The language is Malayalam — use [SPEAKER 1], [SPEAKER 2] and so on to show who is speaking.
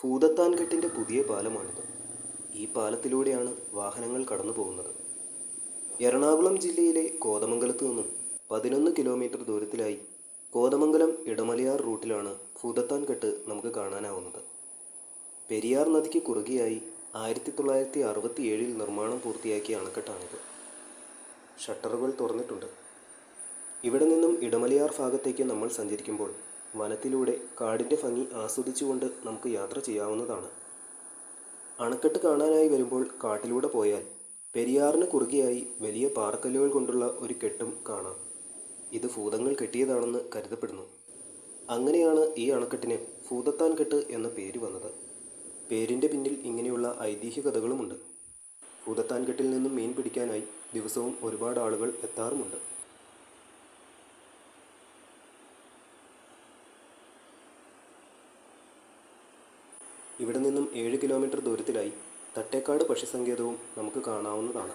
[SPEAKER 1] ഭൂതത്താൻകെട്ടിൻ്റെ പുതിയ പാലമാണിത്. ഈ പാലത്തിലൂടെയാണ് വാഹനങ്ങൾ കടന്നു പോകുന്നത്. എറണാകുളം ജില്ലയിലെ കോതമംഗലത്ത് നിന്നും 11 കിലോമീറ്റർ ദൂരത്തിലായി കോതമംഗലം ഇടമലയാർ റൂട്ടിലാണ് ഭൂതത്താൻകെട്ട് നമുക്ക് കാണാനാവുന്നത്. പെരിയാർ നദിക്ക് കുറുകെയായി 1967 നിർമ്മാണം പൂർത്തിയാക്കിയ അണക്കെട്ടാണിത്. ഷട്ടറുകൾ തുറന്നിട്ടുണ്ട്. ഇവിടെ നിന്നും ഇടമലയാർ ഭാഗത്തേക്ക് നമ്മൾ സഞ്ചരിക്കുമ്പോൾ വനത്തിലൂടെ കാടിൻ്റെ ഭംഗി ആസ്വദിച്ചുകൊണ്ട് നമുക്ക് യാത്ര ചെയ്യാവുന്നതാണ്. അണക്കെട്ട് കാണാനായി വരുമ്പോൾ കാട്ടിലൂടെ പോയാൽ പെരിയാറിന് കുറുകെയായി വലിയ പാറക്കല്ലുകൾ കൊണ്ടുള്ള ഒരു കെട്ടും കാണാം. ഇത് ഭൂതങ്ങൾ കെട്ടിയതാണെന്ന് കരുതപ്പെടുന്നു. അങ്ങനെയാണ് ഈ അണക്കെട്ടിന് ഭൂതത്താൻകെട്ട് എന്ന പേര് വന്നത്. പേരിൻ്റെ പിന്നിൽ ഇങ്ങനെയുള്ള ഐതിഹ്യ കഥകളുമുണ്ട്. ഭൂതത്താൻകെട്ടിൽ നിന്നും മീൻ പിടിക്കാനായി ദിവസവും ഒരുപാട് ആളുകൾ എത്താറുമുണ്ട്. ഇവിടെ നിന്നും 7 കിലോമീറ്റർ ദൂരത്തിലായി തട്ടേക്കാട് പക്ഷിസങ്കേതവും നമുക്ക് കാണാവുന്നതാണ്.